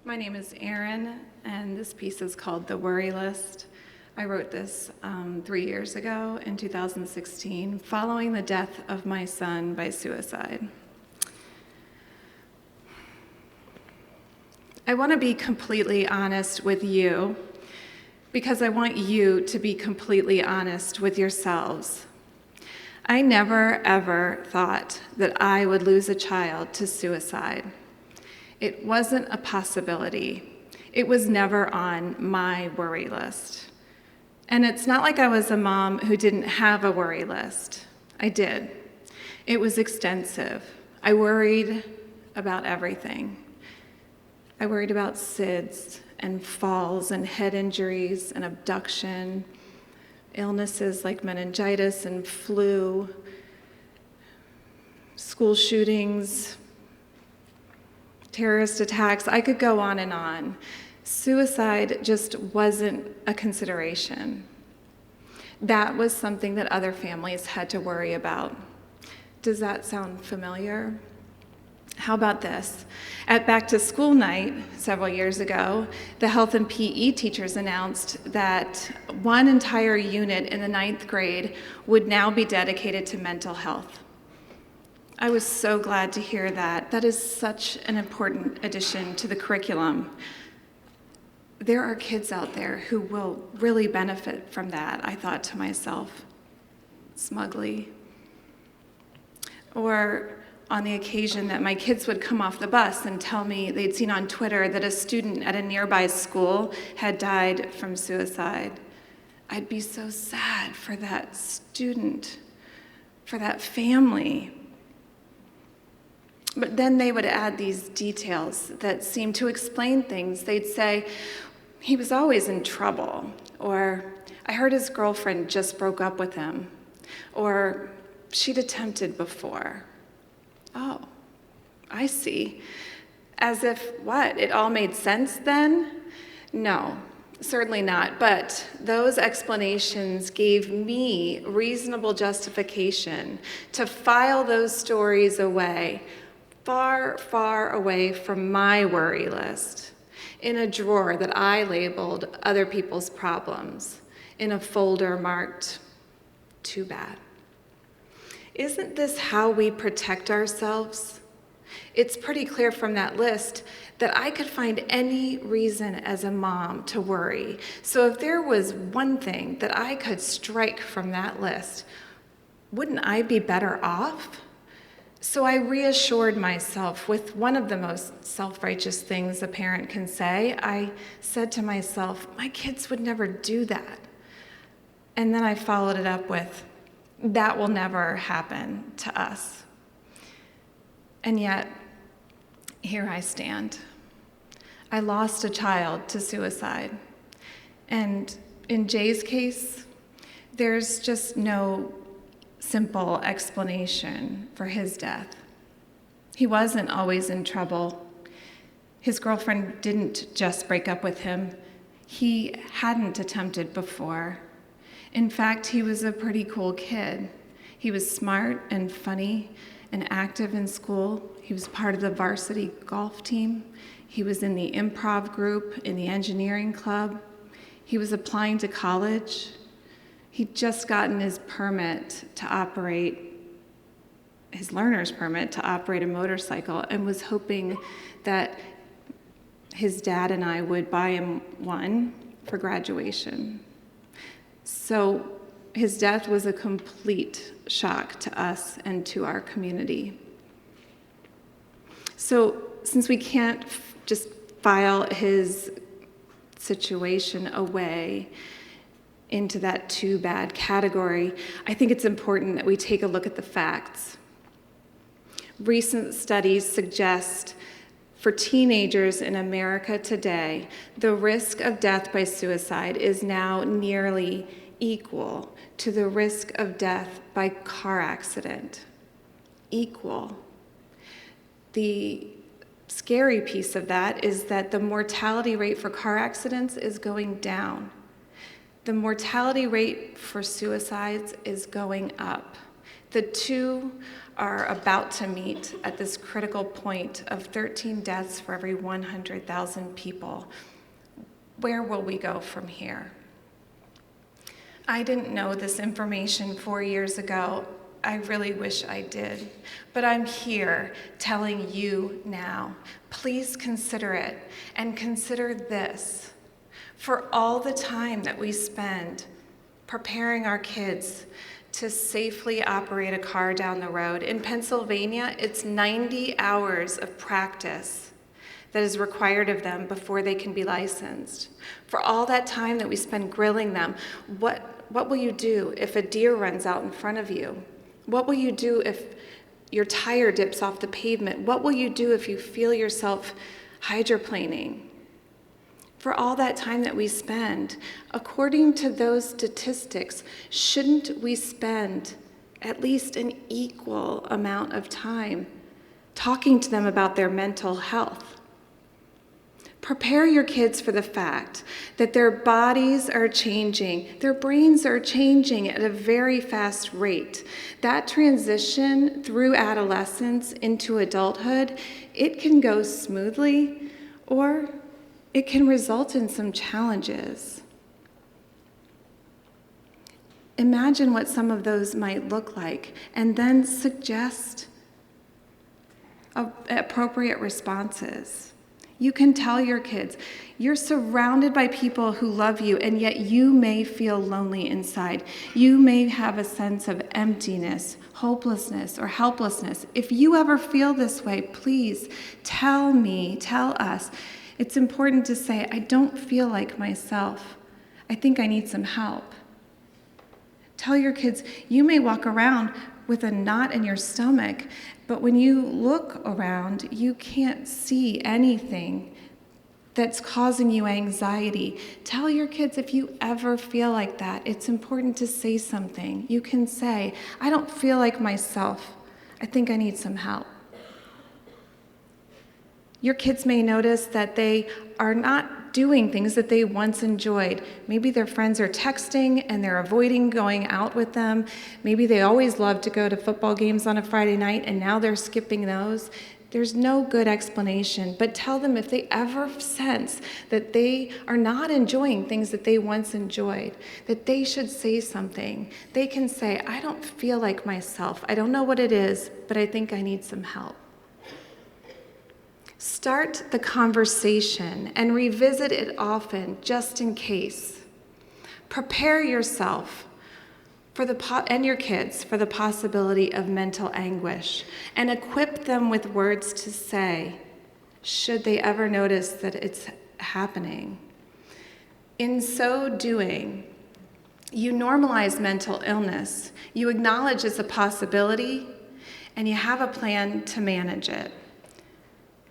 My name is Erin, and this piece is called The Worry List. I wrote this 3 years ago in 2016, following the death of my son by suicide. I want to be completely honest with you because I want you to be completely honest with yourselves. I never, ever thought that I would lose a child to suicide. It wasn't a possibility. It was never on my worry list. And it's not like I was a mom who didn't have a worry list. I did. It was extensive. I worried about everything. I worried about SIDS and falls and head injuries and abduction, illnesses like meningitis and flu, school shootings, terrorist attacks. I could go on and on. Suicide just wasn't a consideration. That was something that other families had to worry about. Does that sound familiar? How about this? At back to school night several years ago, the health and PE teachers announced that one entire unit in the 9th grade would now be dedicated to mental health. I was so glad to hear that. That is such an important addition to the curriculum. There are kids out there who will really benefit from that, I thought to myself, smugly. Or on the occasion that my kids would come off the bus and tell me they'd seen on Twitter that a student at a nearby school had died from suicide. I'd be so sad for that student, for that family. But then they would add these details that seemed to explain things. They'd say, he was always in trouble, or I heard his girlfriend just broke up with him, or she'd attempted before. Oh, I see. As if, what, it all made sense then? No, certainly not. But those explanations gave me reasonable justification to file those stories away, far, far away from my worry list, in a drawer that I labeled other people's problems, in a folder marked, too bad. Isn't this how we protect ourselves? It's pretty clear from that list that I could find any reason as a mom to worry. So if there was one thing that I could strike from that list, wouldn't I be better off? So I reassured myself with one of the most self-righteous things a parent can say. I said to myself, my kids would never do that. And then I followed it up with, that will never happen to us. And yet, here I stand. I lost a child to suicide. And in Jay's case, there's just no simple explanation for his death. He wasn't always in trouble. His girlfriend didn't just break up with him. He hadn't attempted before. In fact, he was a pretty cool kid. He was smart and funny and active in school. He was part of the varsity golf team. He was in the improv group, in the engineering club. He was applying to college. He'd just gotten his learner's permit to operate a motorcycle, and was hoping that his dad and I would buy him one for graduation. So his death was a complete shock to us and to our community. So since we can't just file his situation away into that too bad category, I think it's important that we take a look at the facts. Recent studies suggest for teenagers in America today, the risk of death by suicide is now nearly equal to the risk of death by car accident. Equal. The scary piece of that is that the mortality rate for car accidents is going down. The mortality rate for suicides is going up. The two are about to meet at this critical point of 13 deaths for every 100,000 people. Where will we go from here? I didn't know this information 4 years ago. I really wish I did. But I'm here telling you now. Please consider it, and consider this. For all the time that we spend preparing our kids to safely operate a car down the road. In Pennsylvania, it's 90 hours of practice that is required of them before they can be licensed. For all that time that we spend grilling them, what will you do if a deer runs out in front of you? What will you do if your tire dips off the pavement? What will you do if you feel yourself hydroplaning? For all that time that we spend, according to those statistics, shouldn't we spend at least an equal amount of time talking to them about their mental health? Prepare your kids for the fact that their bodies are changing, their brains are changing at a very fast rate. That transition through adolescence into adulthood, it can go smoothly, or it can result in some challenges. Imagine what some of those might look like, and then suggest appropriate responses. You can tell your kids, you're surrounded by people who love you, and yet you may feel lonely inside. You may have a sense of emptiness, hopelessness, or helplessness. If you ever feel this way, please tell me, tell us. It's important to say, I don't feel like myself. I think I need some help. Tell your kids, you may walk around with a knot in your stomach, but when you look around, you can't see anything that's causing you anxiety. Tell your kids, if you ever feel like that, it's important to say something. You can say, I don't feel like myself. I think I need some help. Your kids may notice that they are not doing things that they once enjoyed. Maybe their friends are texting and they're avoiding going out with them. Maybe they always loved to go to football games on a Friday night and now they're skipping those. There's no good explanation, but tell them if they ever sense that they are not enjoying things that they once enjoyed, that they should say something. They can say, I don't feel like myself. I don't know what it is, but I think I need some help. Start the conversation and revisit it often, just in case. Prepare yourself and your kids for the possibility of mental anguish, and equip them with words to say, should they ever notice that it's happening. In so doing, you normalize mental illness, you acknowledge it's a possibility, and you have a plan to manage it.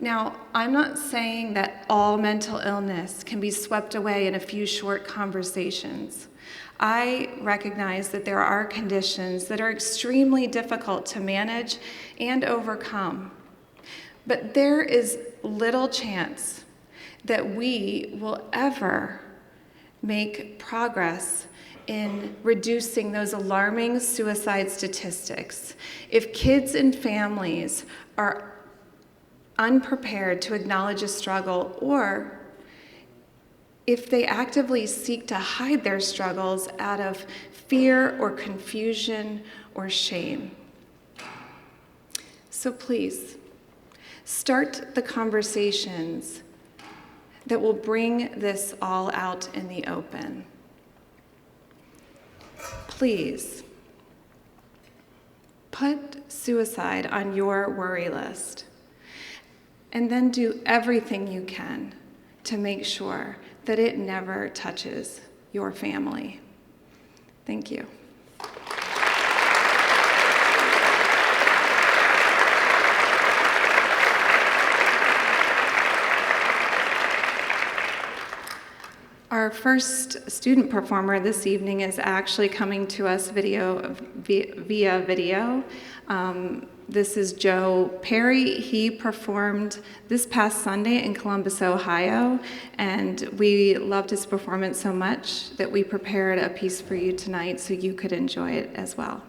Now, I'm not saying that all mental illness can be swept away in a few short conversations. I recognize that there are conditions that are extremely difficult to manage and overcome. But there is little chance that we will ever make progress in reducing those alarming suicide statistics if kids and families are unprepared to acknowledge a struggle, or if they actively seek to hide their struggles out of fear or confusion or shame. So please, start the conversations that will bring this all out in the open. Please, put suicide on your worry list. And then do everything you can to make sure that it never touches your family. Thank you. Our first student performer this evening is actually coming to us via video. This is Joe Perry. He performed this past Sunday in Columbus, Ohio, and we loved his performance so much that we prepared a piece for you tonight so you could enjoy it as well.